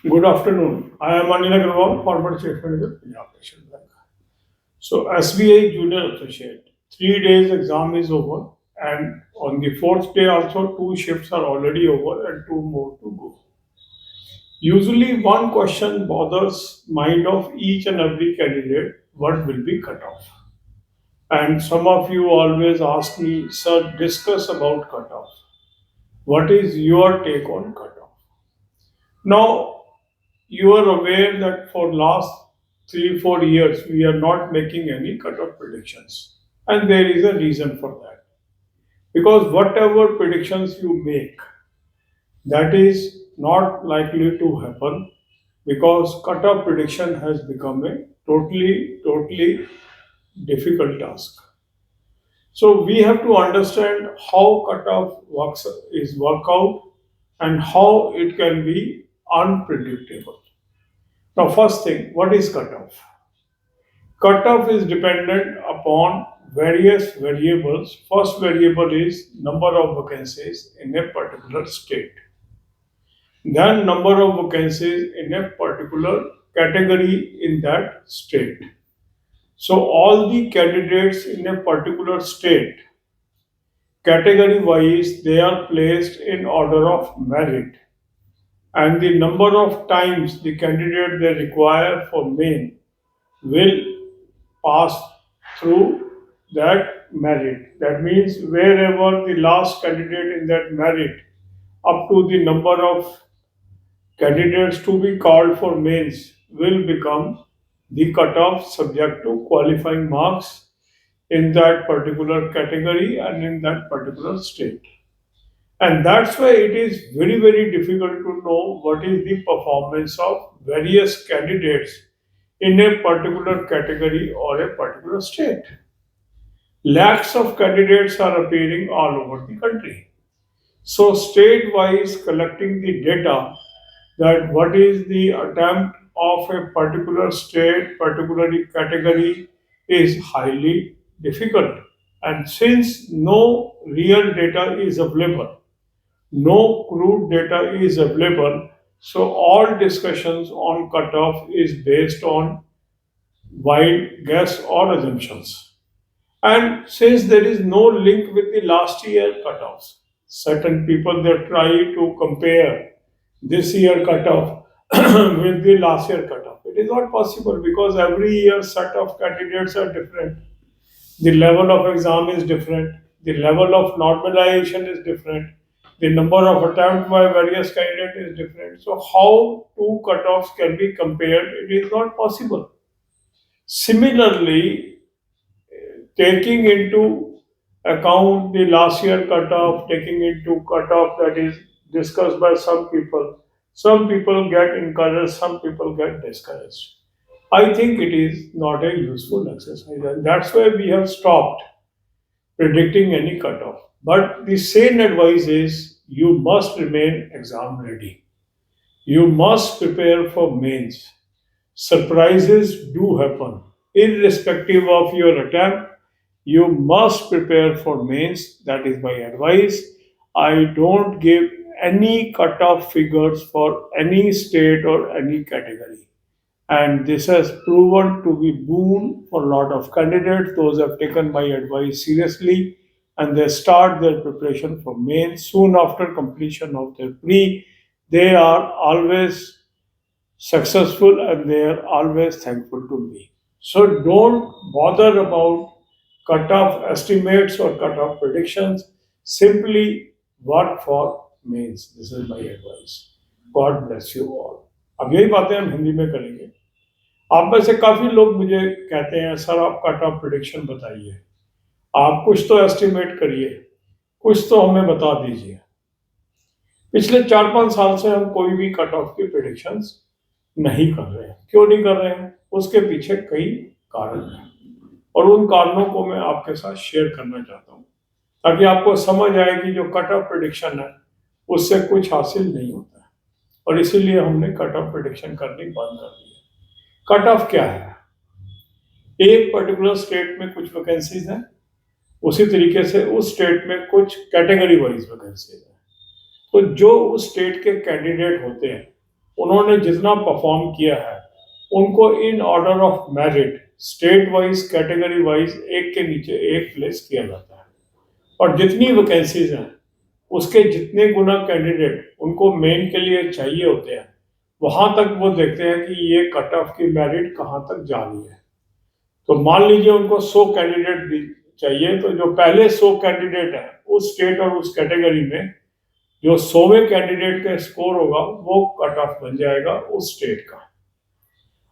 Good afternoon. I am Anil Agarwal, former Chief Manager, Punjab National Bank. So, SBI Junior Associate, 3 days exam is over, and on the fourth day also two shifts are already over and two more to go. Usually, one question bothers mind of each and every candidate: what will be cut off? And some of you always ask me, sir, discuss about cutoff. What is your take on cutoff? Now, you are aware that for last 3 4 years we are not making any cutoff predictions, and there is a reason for that. Because whatever predictions you make, that is not likely to happen, because cutoff prediction has become a totally difficult task. So we have to understand how cutoff works is work out and how it can be unpredictable. Now, first thing, what is cutoff? Cutoff is dependent upon various variables. First variable is number of vacancies in a particular state. Then number of vacancies in a particular category in that state. So all the candidates in a particular state, category wise, they are placed in order of merit, and the number of times the candidate they require for main will pass through that merit. That means wherever the last candidate in that merit up to the number of candidates to be called for mains will become the cutoff subject to qualifying marks in that particular category and in that particular state. And that's why it is very difficult to know what is the performance of various candidates in a particular category or a particular state. Lakhs of candidates are appearing all over the country. So, state wise, collecting the data that what is the attempt of a particular state, particularly category, is highly difficult. And since no real data is available, no crude data is available, so all discussions on cutoff is based on wild guess or assumptions. And since there is no link with the last year cutoffs, certain people they try to compare this year cutoff with the last year cutoff. It is not possible because every year set of candidates are different. The level of exam is different. The level of normalization is different. The number of attempts by various candidates is different. So how two cutoffs can be compared? It is not possible. Similarly, taking into account the last year cutoff, taking into cutoff that is discussed by some people get encouraged, some people get discouraged. I think it is not a useful exercise, and that's why we have stopped predicting any cutoff. But the sane advice is you must remain exam ready. You must prepare for mains. Surprises do happen. Irrespective of your attempt, you must prepare for mains. That is my advice. I don't give any cutoff figures for any state or any category. And this has proven to be boon for a lot of candidates. Those have taken my advice seriously and they start their preparation for mains soon after completion of their pre. They are always successful and they are always thankful to me. So don't bother about cutoff estimates or cutoff predictions. Simply work for mains. This is my advice. God bless you all. अब यही बातें हम हिंदी में करेंगे. आप में से काफी लोग मुझे कहते हैं सर आप कट ऑफ प्रिडिक्शन बताइए, आप कुछ तो एस्टिमेट करिए, कुछ तो हमें बता दीजिए. पिछले 4 5 साल से हम कोई भी कट ऑफ की प्रिडिक्शंस नहीं कर रहे हैं. क्यों नहीं कर रहे हैं? उसके पीछे कई कारण हैं और उन कारणों को मैं आपके साथ शेयर करना चाहता हूँ ताकि आपको समझ आए कि जो कट ऑफ प्रिडिक्शन है उससे कुछ हासिल नहीं होता है और इसीलिए हमने कट ऑफ प्रिडिक्शन करनी बंद कर दी है. कट ऑफ क्या है? एक पर्टिकुलर स्टेट में कुछ वैकेंसीज हैं, उसी तरीके से उस स्टेट में कुछ कैटेगरी वाइज वैकेंसीज हैं. तो जो उस स्टेट के कैंडिडेट होते हैं उन्होंने जितना परफॉर्म किया है उनको in order of merit state wise category wise एक के नीचे एक प्लेस किया जाता है। और जितनी वैकेंसीज हैं उसके जितने गुना कैंडिडेट उनको मेन के लिए चाहिए होते हैं, वहां तक वो देखते हैं कि ये कट ऑफ की मेरिट कहाँ तक जा रही है। तो मान लीजिए उनको 100 कैंडिडेट चाहिए, तो जो पहले 100 कैंडिडेट हैं उस स्टेट और उस कैटेगरी में जो 100वें कैंडिडेट का स्कोर होगा वो कट ऑफ बन जाएगा उस स्टेट का।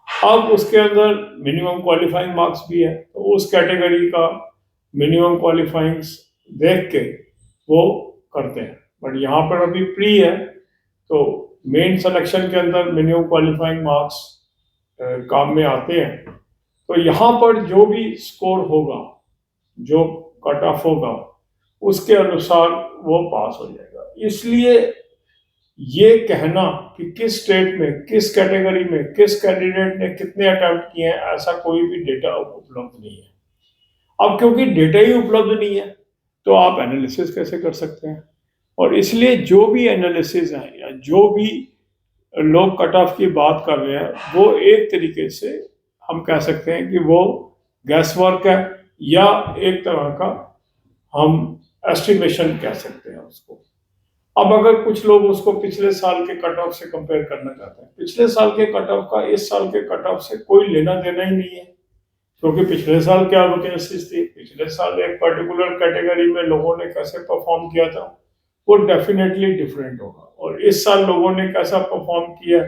अब उसके अंदर मिनिमम क्वालिफाइंग मार्क्स भी है, तो उस कैटेगरी का मिनिमम क्वालिफाइंग देख के वो करते हैं। बट यहाँ पर अभी प्री है, तो मेन सिलेक्शन के अंदर मिनिमम क्वालिफाइंग मार्क्स काम में आते हैं। तो यहाँ पर जो भी स्कोर होगा, जो कट ऑफ होगा, उसके अनुसार वो पास हो जाएगा। इसलिए ये कहना कि किस स्टेट में, किस कैटेगरी में, किस कैंडिडेट ने कितने अटेम्प्ट किए हैं, ऐसा कोई भी डेटा उपलब्ध नहीं है। अब क्योंकि डेटा ही उपलब्ध नहीं है तो आप एनालिसिस कैसे कर सकते हैं? और इसलिए जो भी एनालिसिस है या जो भी लोग कट ऑफ की बात कर रहे हैं, वो एक तरीके से हम कह सकते हैं कि वो गैस वर्क है, या एक तरह का हम एस्टिमेशन कह सकते हैं उसको। अब अगर कुछ लोग उसको पिछले साल के कट ऑफ से कंपेयर करना चाहते हैं, पिछले साल के कट ऑफ का इस साल के कट ऑफ से कोई लेना देना ही नहीं है, क्योंकि पिछले साल क्या वैकेंसीज थी, पिछले साल एक पर्टिकुलर कैटेगरी में लोगों ने कैसे परफॉर्म किया था, वो डेफिनेटली डिफरेंट होगा। और इस साल लोगों ने कैसा परफॉर्म किया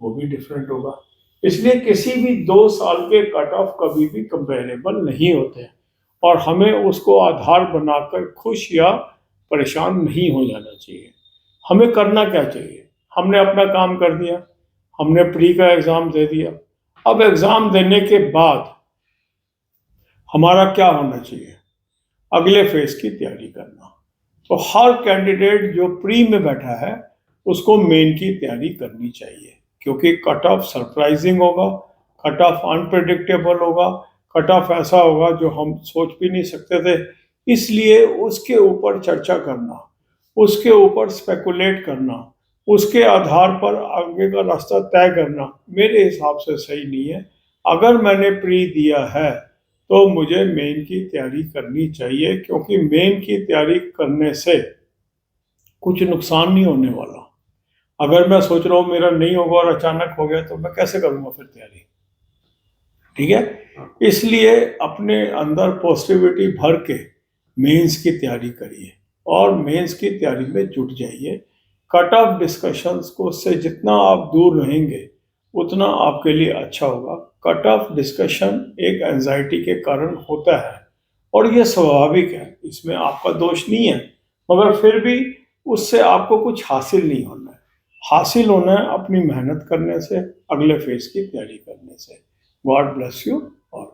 वो भी डिफरेंट होगा। इसलिए किसी भी 2 साल के कट ऑफ कभी भी कंपेरेबल नहीं होते हैं, और हमें उसको आधार बनाकर खुश या परेशान नहीं हो जाना चाहिए। हमें करना क्या चाहिए? हमने अपना काम कर दिया, हमने प्री का एग्ज़ाम दे दिया। अब एग्ज़ाम देने के बाद हमारा क्या होना चाहिए? अगले फेज की तैयारी करना। तो हर कैंडिडेट जो प्री में बैठा है उसको मेन की तैयारी करनी चाहिए, क्योंकि कट ऑफ सरप्राइजिंग होगा, कट ऑफ अनप्रेडिक्टेबल होगा, कट ऑफ ऐसा होगा जो हम सोच भी नहीं सकते थे। इसलिए उसके ऊपर चर्चा करना, उसके ऊपर स्पेकुलेट करना, उसके आधार पर आगे का रास्ता तय करना मेरे हिसाब से सही नहीं है। अगर मैंने प्री दिया है तो मुझे मेन की तैयारी करनी चाहिए, क्योंकि मेन की तैयारी करने से कुछ नुकसान नहीं होने वाला। अगर मैं सोच रहा हूँ मेरा नहीं होगा और अचानक हो गया तो मैं कैसे करूँगा फिर तैयारी? ठीक है, इसलिए अपने अंदर पॉजिटिविटी भर के मेंस की तैयारी करिए और मेंस की तैयारी में जुट जाइए। कट ऑफ डिस्कशंस को से जितना आप दूर रहेंगे उतना आपके लिए अच्छा होगा। कट ऑफ डिस्कशन एक एंजाइटी के कारण होता है और ये स्वाभाविक है, इसमें आपका दोष नहीं है, मगर फिर भी उससे आपको कुछ हासिल नहीं होना है। हासिल होना है अपनी मेहनत करने से, अगले फेज की तैयारी करने से। God bless you. और